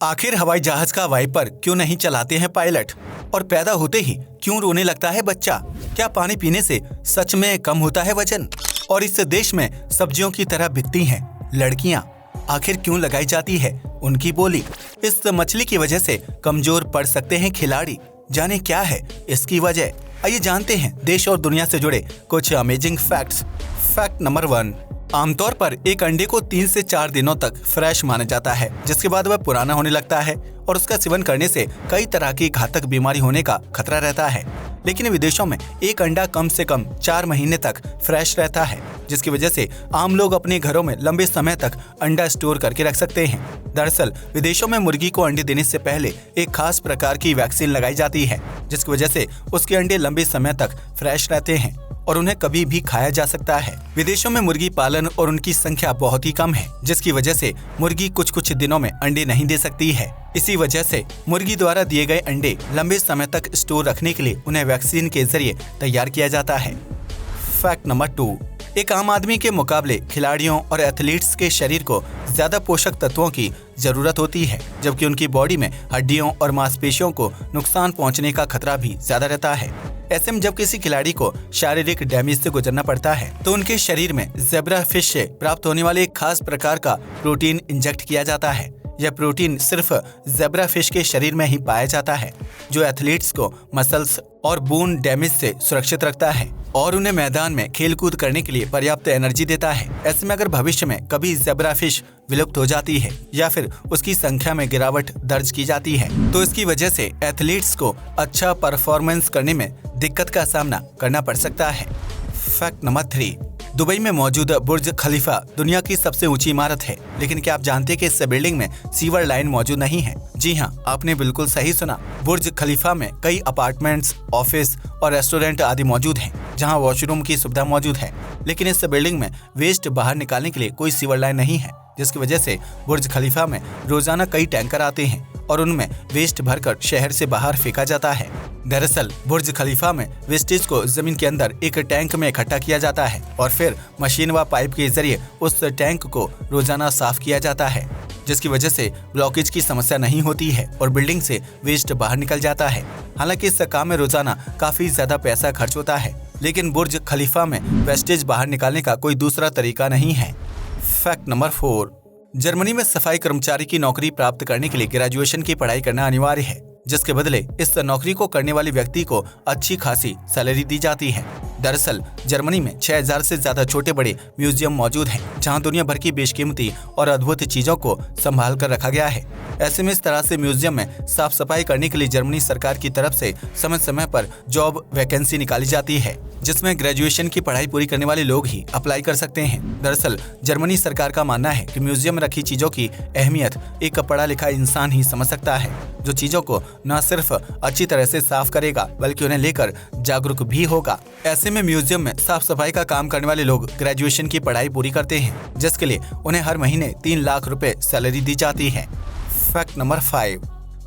आखिर हवाई जहाज का वाइपर क्यों नहीं चलाते हैं पायलट? और पैदा होते ही क्यों रोने लगता है बच्चा? क्या पानी पीने से सच में कम होता है वजन? और इस देश में सब्जियों की तरह बिकती हैं लड़कियां, आखिर क्यों लगाई जाती है उनकी बोली? इस मछली की वजह से कमजोर पड़ सकते हैं खिलाड़ी, जाने क्या है इसकी वजह? आइए जानते हैं देश और दुनिया से जुड़े कुछ अमेजिंग फैक्ट्स। फैक्ट नंबर 1, आमतौर पर एक अंडे को 3 से 4 दिनों तक फ्रेश माना जाता है, जिसके बाद वह पुराना होने लगता है और उसका सेवन करने से कई तरह की घातक बीमारी होने का खतरा रहता है। लेकिन विदेशों में एक अंडा कम से कम 4 महीने तक फ्रेश रहता है, जिसकी वजह से आम लोग अपने घरों में लंबे समय तक अंडा स्टोर करके रख सकते हैं। दरअसल विदेशों में मुर्गी को अंडे देने से पहले एक खास प्रकार की वैक्सीन लगाई जाती है, जिसकी वजह से उसके अंडे लंबे समय तक फ्रेश रहते हैं और उन्हें कभी भी खाया जा सकता है। विदेशों में मुर्गी पालन और उनकी संख्या बहुत ही कम है, जिसकी वजह से मुर्गी कुछ दिनों में अंडे नहीं दे सकती है। इसी वजह से मुर्गी द्वारा दिए गए अंडे लंबे समय तक स्टोर रखने के लिए उन्हें वैक्सीन के जरिए तैयार किया जाता है। फैक्ट नंबर 2, एक आम आदमी के मुकाबले खिलाड़ियों और एथलीट्स के शरीर को ज्यादा पोषक तत्वों की जरूरत होती है, जबकि उनकी बॉडी में हड्डियों और मांसपेशियों को नुकसान पहुंचने का खतरा भी ज्यादा रहता है। ऐसे में जब किसी खिलाड़ी को शारीरिक डैमेज से गुजरना पड़ता है तो उनके शरीर में ज़ेब्रा फिश से प्राप्त होने वाले एक खास प्रकार का प्रोटीन इंजेक्ट किया जाता है। यह प्रोटीन सिर्फ ज़ेब्रा फिश के शरीर में ही पाया जाता है, जो एथलीट्स को मसल्स और बोन डैमेज से सुरक्षित रखता है और उन्हें मैदान में खेलकूद करने के लिए पर्याप्त एनर्जी देता है। ऐसे में अगर भविष्य में कभी ज़ेब्रा फिश विलुप्त हो जाती है या फिर उसकी संख्या में गिरावट दर्ज की जाती है तो इसकी वजह से एथलीट्स को अच्छा परफॉर्मेंस करने में दिक्कत का सामना करना पड़ सकता है। फैक्ट नंबर 3, दुबई में मौजूद बुर्ज खलीफा दुनिया की सबसे ऊंची इमारत है, लेकिन क्या आप जानते हैं कि इस बिल्डिंग में सीवर लाइन मौजूद नहीं है? जी हाँ, आपने बिल्कुल सही सुना। बुर्ज खलीफा में कई अपार्टमेंट्स, ऑफिस और रेस्टोरेंट आदि मौजूद हैं, जहां वॉशरूम की सुविधा मौजूद है, लेकिन इस बिल्डिंग में वेस्ट बाहर निकालने के लिए कोई सीवर लाइन नहीं है, जिसकी वजह से बुर्ज खलीफा में रोजाना कई टैंकर आते हैं और उनमें वेस्ट भरकर शहर से बाहर फेंका जाता है। दरअसल बुर्ज खलीफा में वेस्टेज को जमीन के अंदर एक टैंक में इकट्ठा किया जाता है और फिर मशीन व पाइप के जरिए उस टैंक को रोजाना साफ किया जाता है, जिसकी वजह से ब्लॉकेज की समस्या नहीं होती है और बिल्डिंग से वेस्ट बाहर निकल जाता है। हालांकि इस काम में रोजाना काफी ज्यादा पैसा खर्च होता है, लेकिन बुर्ज खलीफा में वेस्टेज बाहर निकालने का कोई दूसरा तरीका नहीं है। फैक्ट नंबर 4, जर्मनी में सफाई कर्मचारी की नौकरी प्राप्त करने के लिए ग्रेजुएशन की पढ़ाई करना अनिवार्य है, जिसके बदले इस नौकरी को करने वाले व्यक्ति को अच्छी खासी सैलरी दी जाती है। दरअसल जर्मनी में 6000 से ज्यादा छोटे बड़े म्यूजियम मौजूद हैं, जहां दुनिया भर की बेशकीमती और अद्भुत चीजों को संभाल कर रखा गया है। ऐसे में इस तरह से म्यूजियम में साफ सफाई करने के लिए जर्मनी सरकार की तरफ से समय समय पर जॉब वैकेंसी निकाली जाती है, जिसमें ग्रेजुएशन की पढ़ाई पूरी करने वाले लोग ही अप्लाई कर सकते हैं। दरअसल जर्मनी सरकार का मानना है कि म्यूजियम में रखी चीजों की अहमियत एक पढ़ा लिखा इंसान ही समझ सकता है, जो चीजों को न सिर्फ अच्छी तरह से साफ करेगा बल्कि उन्हें लेकर जागरूक भी होगा। ऐसे में म्यूजियम में साफ सफाई का काम करने वाले लोग ग्रेजुएशन की पढ़ाई पूरी करते हैं, जिसके लिए उन्हें हर महीने 3 लाख रुपए सैलरी दी जाती है। फैक्ट नंबर 5,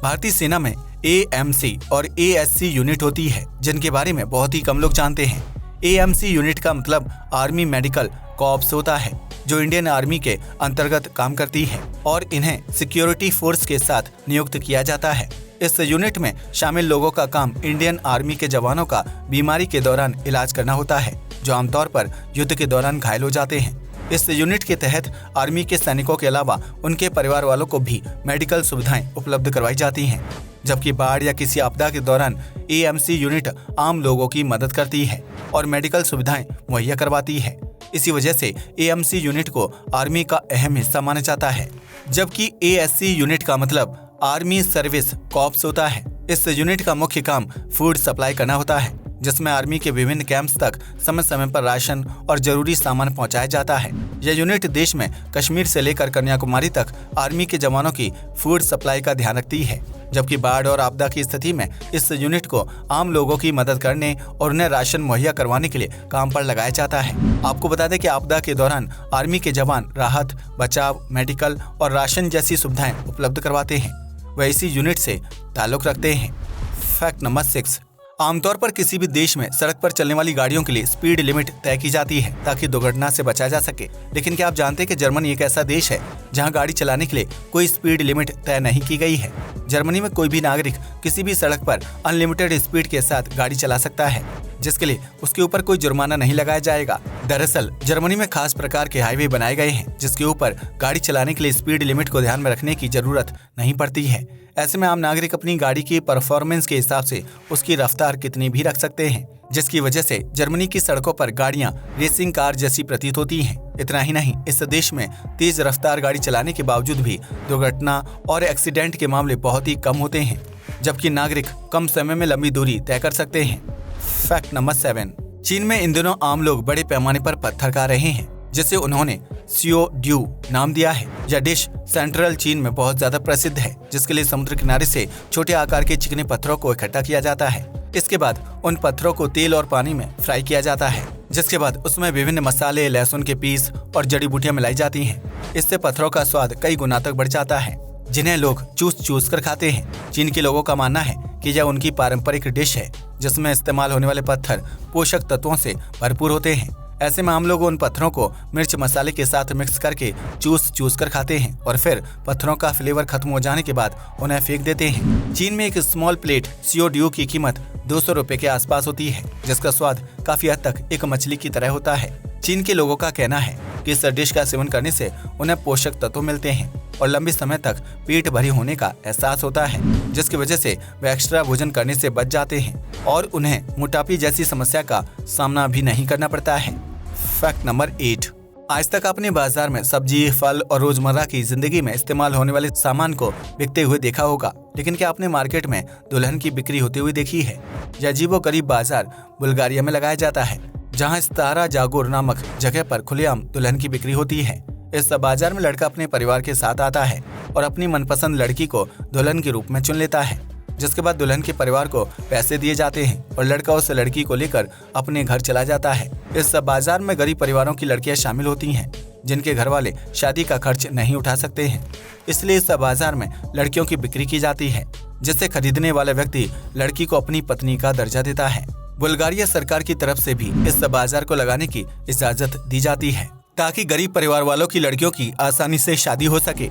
भारतीय सेना में AMC और ASC यूनिट होती है, जिनके बारे में बहुत ही कम लोग जानते हैं। AMC यूनिट का मतलब आर्मी मेडिकल कॉर्प्स होता है, जो इंडियन आर्मी के अंतर्गत काम करती है और इन्हें सिक्योरिटी फोर्स के साथ नियुक्त किया जाता है। इस यूनिट में शामिल लोगों का काम इंडियन आर्मी के जवानों का बीमारी के दौरान इलाज करना होता है, जो आमतौर पर युद्ध के दौरान घायल हो जाते हैं। इस यूनिट के तहत आर्मी के सैनिकों के अलावा उनके परिवार वालों को भी मेडिकल सुविधाएं उपलब्ध करवाई जाती हैं, जबकि बाढ़ या किसी आपदा के दौरान AMC यूनिट आम लोगों की मदद करती है और मेडिकल सुविधाएं मुहैया करवाती है। इसी वजह से AMC यूनिट को आर्मी का अहम हिस्सा माना जाता है, जबकि ASC यूनिट का मतलब आर्मी सर्विस कॉर्प्स होता है। इस यूनिट का मुख्य काम फूड सप्लाई करना होता है, जिसमें आर्मी के विभिन्न कैंप्स तक समय समय पर राशन और जरूरी सामान पहुंचाया जाता है। यह यूनिट देश में कश्मीर से लेकर कन्याकुमारी तक आर्मी के जवानों की फूड सप्लाई का ध्यान रखती है, जबकि बाढ़ और आपदा की स्थिति में इस यूनिट को आम लोगों की मदद करने और उन्हें राशन मुहैया करवाने के लिए काम पर लगाया जाता है। आपको बता दें कि आपदा के दौरान आर्मी के जवान राहत, बचाव, मेडिकल और राशन जैसी सुविधाएं उपलब्ध करवाते हैं। वह इसी यूनिट से ताल्लुक रखते हैं। फैक्ट नंबर 6, आमतौर पर किसी भी देश में सड़क पर चलने वाली गाड़ियों के लिए स्पीड लिमिट तय की जाती है ताकि दुर्घटना से बचा जा सके। लेकिन क्या आप जानते हैं कि जर्मनी एक ऐसा देश है जहां गाड़ी चलाने के लिए कोई स्पीड लिमिट तय नहीं की गई है। जर्मनी में कोई भी नागरिक किसी भी सड़क पर अनलिमिटेड स्पीड के साथ गाड़ी चला सकता है, जिसके लिए उसके ऊपर कोई जुर्माना नहीं लगाया जाएगा। दरअसल जर्मनी में खास प्रकार के हाईवे बनाए गए हैं जिसके ऊपर गाड़ी चलाने के लिए स्पीड लिमिट को ध्यान में रखने की जरूरत नहीं पड़ती है। ऐसे में आम नागरिक अपनी गाड़ी की परफॉर्मेंस के हिसाब से उसकी रफ्तार कितनी भी रख सकते हैं, जिसकी वजह से जर्मनी की सड़कों पर गाड़ियां रेसिंग कार जैसी प्रतीत होती हैं। इतना ही नहीं, इस देश में तेज रफ्तार गाड़ी चलाने के बावजूद भी दुर्घटना और एक्सीडेंट के मामले बहुत ही कम होते हैं, जबकि नागरिक कम समय में लंबी दूरी तय कर सकते हैं। फैक्ट नंबर 7, चीन में इन दिनों आम लोग बड़े पैमाने पर पत्थर खा रहे हैं, जिसे उन्होंने सियो ड्यू नाम दिया है। यह डिश सेंट्रल चीन में बहुत ज्यादा प्रसिद्ध है, जिसके लिए समुद्र किनारे से छोटे आकार के चिकने पत्थरों को इकट्ठा किया जाता है। इसके बाद उन पत्थरों को तेल और पानी में फ्राई किया जाता है, जिसके बाद उसमें विभिन्न मसाले, लहसुन के पीस और जड़ी बूटियां मिलाई जाती हैं। इससे पत्थरों का स्वाद कई गुना तक बढ़ जाता है, जिन्हें लोग चूस कर खाते हैं। चीन के लोगों का मानना है कि यह उनकी पारंपरिक डिश है, जिसमें इस्तेमाल होने वाले पत्थर पोषक तत्वों से भरपूर होते हैं। ऐसे में आम लोग उन पत्थरों को मिर्च मसाले के साथ मिक्स करके चूस कर खाते हैं और फिर पत्थरों का फ्लेवर खत्म हो जाने के बाद उन्हें फेंक देते हैं। चीन में एक स्मॉल प्लेट सियो ड्यू की कीमत 200 रुपए के आसपास होती है, जिसका स्वाद काफी हद तक एक मछली की तरह होता है। चीन के लोगों का कहना है कि इस डिश का सेवन करने से उन्हें पोषक तत्व मिलते हैं और लंबे समय तक पेट भरी होने का एहसास होता है, जिसकी वजह से वे एक्स्ट्रा भोजन करने से बच जाते हैं और उन्हें मोटापे जैसी समस्या का सामना भी नहीं करना पड़ता है। फैक्ट नंबर 8, आज तक आपने बाजार में सब्जी, फल और रोजमर्रा की जिंदगी में इस्तेमाल होने वाले सामान को बिकते हुए देखा होगा, लेकिन क्या आपने मार्केट में दुल्हन की बिक्री होते हुए देखी है? यह अजीबोगरीब बाजार बुल्गारिया में लगाया जाता है, जहां स्तारा जागोर नामक जगह पर खुलेआम दुल्हन की बिक्री होती है। इस बाजार में लड़का अपने परिवार के साथ आता है और अपनी मनपसंद लड़की को दुल्हन के रूप में चुन लेता है, जिसके बाद दुल्हन के परिवार को पैसे दिए जाते हैं और लड़का उस लड़की को लेकर अपने घर चला जाता है। इस बाजार में गरीब परिवारों की लड़कियां शामिल होती हैं, जिनके घर वाले शादी का खर्च नहीं उठा सकते हैं। इसलिए इस बाजार में लड़कियों की बिक्री की जाती है, जिससे खरीदने वाला व्यक्ति लड़की को अपनी पत्नी का दर्जा देता है। बुल्गारिया सरकार की तरफ से भी इस बाजार को लगाने की इजाजत दी जाती है, ताकि गरीब परिवार वालों की लड़कियों की आसानी से शादी हो सके।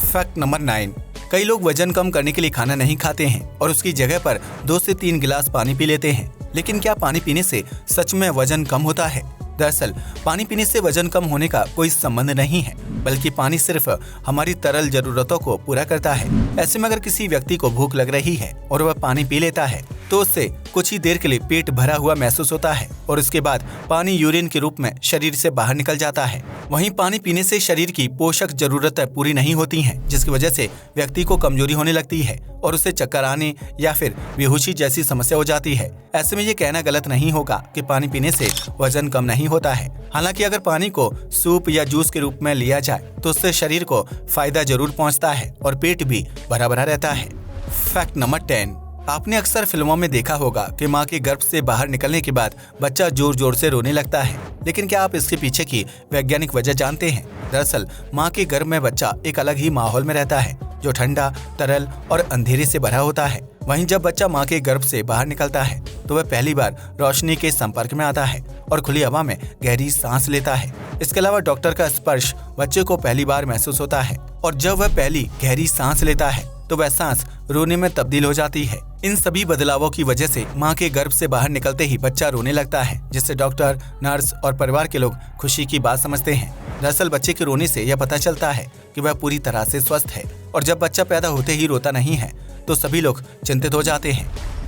फैक्ट नंबर 9, कई लोग वजन कम करने के लिए खाना नहीं खाते हैं और उसकी जगह पर 2 से 3 गिलास पानी पी लेते हैं। लेकिन क्या पानी पीने से सच में वजन कम होता है? दरअसल पानी पीने से वजन कम होने का कोई संबंध नहीं है, बल्कि पानी सिर्फ हमारी तरल जरूरतों को पूरा करता है। ऐसे में अगर किसी व्यक्ति को भूख लग रही है और वह पानी पी लेता है तो उससे कुछ ही देर के लिए पेट भरा हुआ महसूस होता है और उसके बाद पानी यूरिन के रूप में शरीर से बाहर निकल जाता है। वहीं पानी पीने से शरीर की पोषक जरूरतें पूरी नहीं होती हैं, जिसकी वजह से व्यक्ति को कमजोरी होने लगती है और उसे चक्कर आने या फिर बेहोशी जैसी समस्या हो जाती है। ऐसे में ये कहना गलत नहीं होगा कि पानी पीने से वजन कम नहीं होता है। हालांकि अगर पानी को सूप या जूस के रूप में लिया जाए तो उससे शरीर को फायदा जरूर पहुंचता है और पेट भी भरा भरा रहता है। फैक्ट नंबर 10, आपने अक्सर फिल्मों में देखा होगा कि मां के गर्भ से बाहर निकलने के बाद बच्चा जोर जोर से रोने लगता है, लेकिन क्या आप इसके पीछे की वैज्ञानिक वजह जानते हैं? दरअसल मां के गर्भ में बच्चा एक अलग ही माहौल में रहता है, जो ठंडा, तरल और अंधेरे से भरा होता है। वहीं जब बच्चा मां के गर्भ से बाहर निकलता है तो वह पहली बार रोशनी के संपर्क में आता है और खुली हवा में गहरी सांस लेता है। इसके अलावा डॉक्टर का स्पर्श बच्चे को पहली बार महसूस होता है और जब वह पहली गहरी सांस लेता है तो वह सांस रोने में तब्दील हो जाती है। इन सभी बदलावों की वजह से मां के गर्भ से बाहर निकलते ही बच्चा रोने लगता है, जिससे डॉक्टर, नर्स और परिवार के लोग खुशी की बात समझते हैं। दरअसल बच्चे के रोने से यह पता चलता है कि वह पूरी तरह से स्वस्थ है और जब बच्चा पैदा होते ही रोता नहीं है तो सभी लोग चिंतित हो जाते हैं।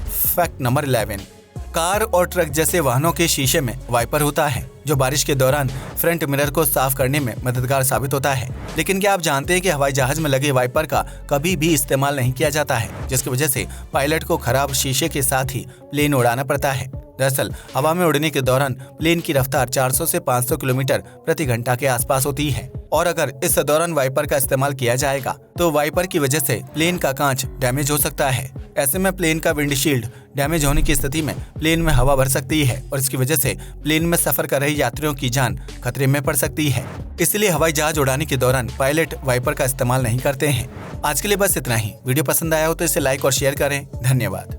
फैक्ट नंबर 11, कार और ट्रक जैसे वाहनों के शीशे में वाइपर होता है, जो बारिश के दौरान फ्रंट मिरर को साफ करने में मददगार साबित होता है। लेकिन क्या आप जानते हैं कि हवाई जहाज में लगे वाइपर का कभी भी इस्तेमाल नहीं किया जाता है, जिसकी वजह से पायलट को खराब शीशे के साथ ही प्लेन उड़ाना पड़ता है। दरअसल हवा में उड़ने के दौरान प्लेन की रफ्तार 400 से 500 किलोमीटर प्रति घंटा के आसपास होती है और अगर इस दौरान वाइपर का इस्तेमाल किया जाएगा तो वाइपर की वजह से प्लेन का कांच डैमेज हो सकता है। ऐसे में प्लेन का विंडशील्ड डैमेज होने की स्थिति में प्लेन में हवा भर सकती है और इसकी वजह से प्लेन में सफर कर रहे यात्रियों की जान खतरे में पड़ सकती है। इसलिए हवाई जहाज उड़ाने के दौरान पायलट वाइपर का इस्तेमाल नहीं करते हैं। आज के लिए बस इतना ही। वीडियो पसंद आया हो तो इसे लाइक और शेयर करें। धन्यवाद।